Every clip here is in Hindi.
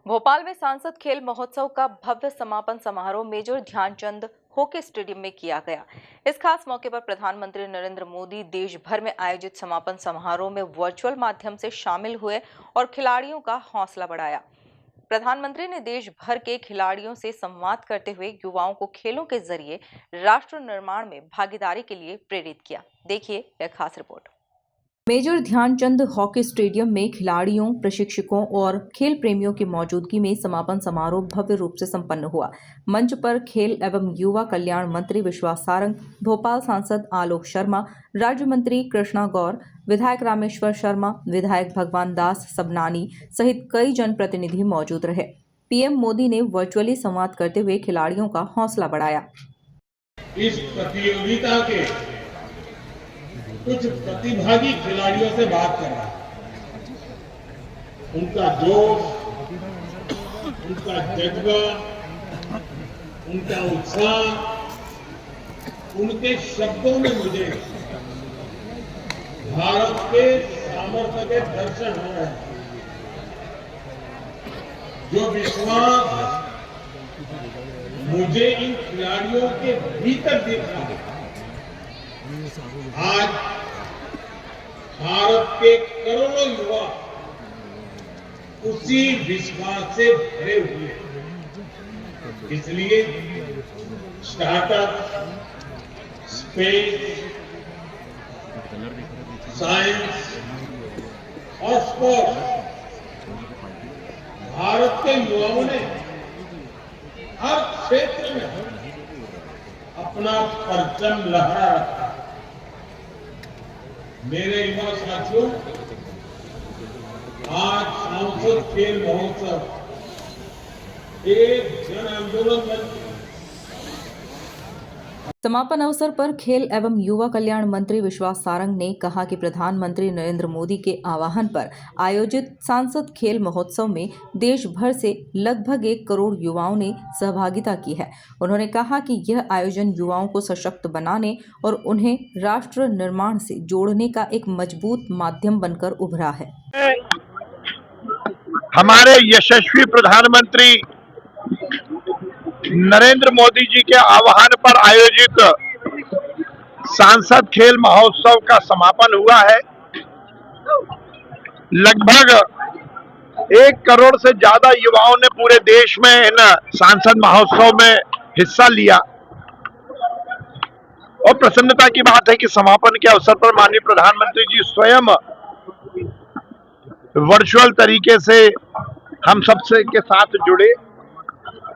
भोपाल में सांसद खेल महोत्सव का भव्य समापन समारोह मेजर ध्यानचंद हॉकी स्टेडियम में किया गया। इस खास मौके पर प्रधानमंत्री नरेंद्र मोदी देश भर में आयोजित समापन समारोह में वर्चुअल माध्यम से शामिल हुए और खिलाड़ियों का हौसला बढ़ाया। प्रधानमंत्री ने देश भर के खिलाड़ियों से संवाद करते हुए युवाओं को खेलों के जरिए राष्ट्र निर्माण में भागीदारी के लिए प्रेरित किया। देखिए यह खास report. Major Dhyanchand hockey stadium में खिलाड़ियों, प्रशिक्षकों और खेल प्रेमियों की मौजूदगी में समापन समारोह भव्य रूप से संपन्न हुआ। मंच पर खेल एवं युवा कल्याण मंत्री विश्वास सारंग, भोपाल सांसद आलोक शर्मा, राज्य मंत्री कृष्णा गौर, विधायक रामेश्वर शर्मा, विधायक भगवान दास सबनानी सहित कई जनप्रतिनिधि मौजूद रहे। पीएम मोदी ने वर्चुअली संवाद करते हुए खिलाड़ियों का हौसला बढ़ाया। इस प्रतियोगिता के कुछ प्रतिभागी खिलाड़ियों से बात कर रहा है। उनका जोश, उनका जज्बा, उनका उत्साह, उनके शब्दों में मुझे भारत के सामर्थ्य के दर्शन हो रहे हैं। जो विश्वास मुझे इन खिलाड़ियों के भीतर दिख रहा है, आज भारत के करोड़ों युवा उसी विश्वास से भरे हुए हैं। इसलिए स्टार्टअप, स्पेस, साइंस और स्पोर्ट्स, भारत के युवाओं ने हर क्षेत्र में अपना परचम लहरा रखा। मेरे युवा साथियों, आज सांसद खेल महोत्सव एक जन आंदोलन बन गया। समापन अवसर पर खेल एवं युवा कल्याण मंत्री विश्वास सारंग ने कहा कि प्रधानमंत्री नरेंद्र मोदी के आह्वान पर आयोजित सांसद खेल महोत्सव में देश भर से लगभग 1 करोड़ युवाओं ने सहभागिता की है। उन्होंने कहा कि यह आयोजन युवाओं को सशक्त बनाने और उन्हें राष्ट्र निर्माण से जोड़ने का एक मजबूत माध्यम बनकर उभरा है। हमारे यशस्वी प्रधानमंत्री नरेंद्र मोदी जी के आह्वान पर आयोजित सांसद खेल महोत्सव का समापन हुआ है। लगभग 1 करोड़ से ज्यादा युवाओं ने पूरे देश में इन सांसद महोत्सव में हिस्सा लिया और प्रसन्नता की बात है कि समापन के अवसर पर माननीय प्रधानमंत्री जी स्वयं वर्चुअल तरीके से हम सबसे के साथ जुड़े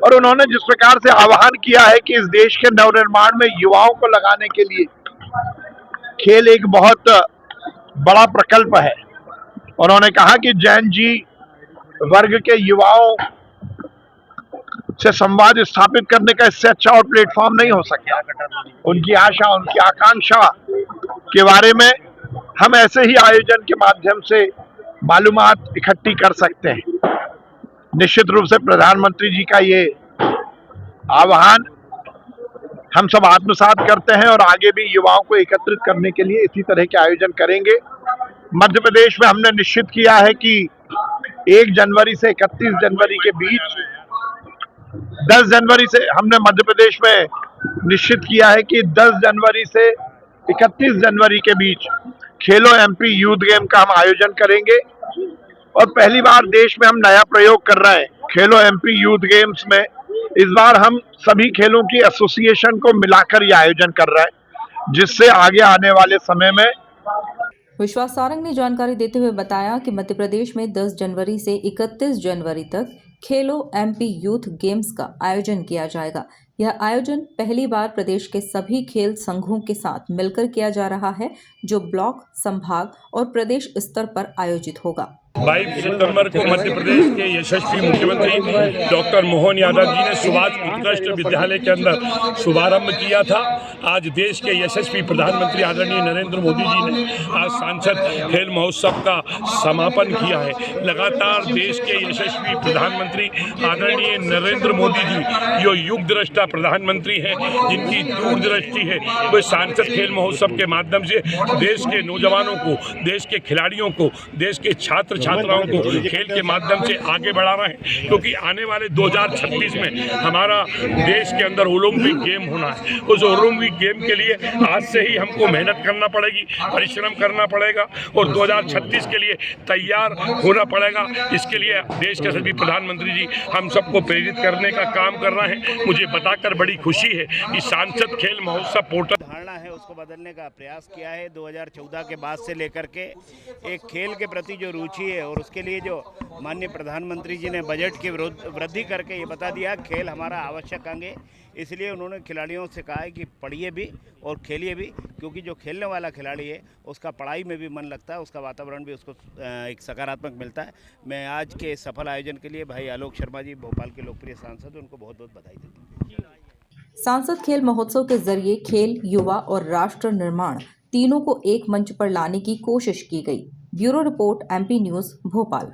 और उन्होंने जिस प्रकार से आह्वान किया है कि इस देश के नवनिर्माण में युवाओं को लगाने के लिए खेल एक बहुत बड़ा प्रकल्प है। उन्होंने कहा कि जैन जी वर्ग के युवाओं से संवाद स्थापित करने का इससे अच्छा और प्लेटफॉर्म नहीं हो सके। उनकी आशा, उनकी आकांक्षा के बारे में हम ऐसे ही आयोजन के माध्यम से मालूमात इकट्ठी कर सकते हैं। निश्चित रूप से प्रधानमंत्री जी का ये आह्वान हम सब आत्मसात करते हैं और आगे भी युवाओं को एकत्रित करने के लिए इसी तरह के आयोजन करेंगे। मध्य प्रदेश में हमने निश्चित किया है कि 1 जनवरी से 31 जनवरी के बीच 10 जनवरी से हमने मध्य प्रदेश में निश्चित किया है कि 10 जनवरी से 31 जनवरी के बीच खेलो एमपी यूथ गेम का हम आयोजन करेंगे और पहली बार देश में हम नया प्रयोग कर रहे हैं। खेलो एमपी यूथ गेम्स में इस बार हम सभी खेलों की एसोसिएशन को मिलाकर ये आयोजन कर रहे हैं, जिससे आगे आने वाले समय में। विश्वास सारंग ने जानकारी देते हुए बताया कि मध्य प्रदेश में 10 जनवरी से 31 जनवरी तक खेलो एमपी यूथ गेम्स का आयोजन किया जाएगा। यह आयोजन पहली बार प्रदेश के सभी खेल संघों के साथ मिलकर किया जा रहा है, जो ब्लॉक, संभाग और प्रदेश स्तर पर आयोजित होगा। 22 सितंबर को मध्य प्रदेश के यशस्वी मुख्यमंत्री डॉक्टर मोहन यादव जी ने सुभाष उत्कृष्ट विद्यालय के अंदर शुभारंभ किया था। आज देश के यशस्वी प्रधानमंत्री आदरणीय नरेंद्र मोदी जी ने आज सांसद खेल महोत्सव का समापन किया है। लगातार देश के यशस्वी प्रधानमंत्री आदरणीय नरेंद्र मोदी जी जो युग दृष्टा प्रधानमंत्री हैं, जिनकी दूरदृष्टि है, वे सांसद खेल महोत्सव के माध्यम से देश के नौजवानों को, देश के खिलाड़ियों को, देश के छात्र छात्राओं को खेल के माध्यम से आगे बढ़ा रहे हैं, क्योंकि आने वाले 2036 में हमारा देश के अंदर ओलंपिक गेम होना है। उस ओलंपिक गेम के लिए आज से ही हमको मेहनत करना पड़ेगी, परिश्रम करना पड़ेगा और 2036 के लिए तैयार होना पड़ेगा। इसके लिए देश के सभी प्रधानमंत्री जी हम सबको प्रेरित करने का काम कर रहे हैं। मुझे बताकर बड़ी खुशी है कि सांसद खेल महोत्सव पोर्टल धारणा है उसको बदलने का प्रयास किया है। 2014 के बाद से लेकर के एक खेल के प्रति जो रुचि है और उसके लिए जो माननीय प्रधानमंत्री जी ने बजट की वृद्धि करके ये बता दिया खेल हमारा आवश्यक अंग है। इसलिए उन्होंने खिलाड़ियों से कहा है कि पढ़िए भी और खेलिए भी, क्योंकि जो खेलने वाला खिलाड़ी है उसका पढ़ाई में भी मन लगता है, उसका वातावरण भी उसको एक सकारात्मक मिलता है। मैं आज के सफल आयोजन के लिए भाई आलोक शर्मा जी, भोपाल के लोकप्रिय सांसद, उनको बहुत बहुत बधाई देता हूँ। सांसद खेल महोत्सव के जरिए खेल, युवा और राष्ट्र निर्माण तीनों को एक मंच पर लाने की कोशिश की गई। Bureau report, MP news, Bhopal.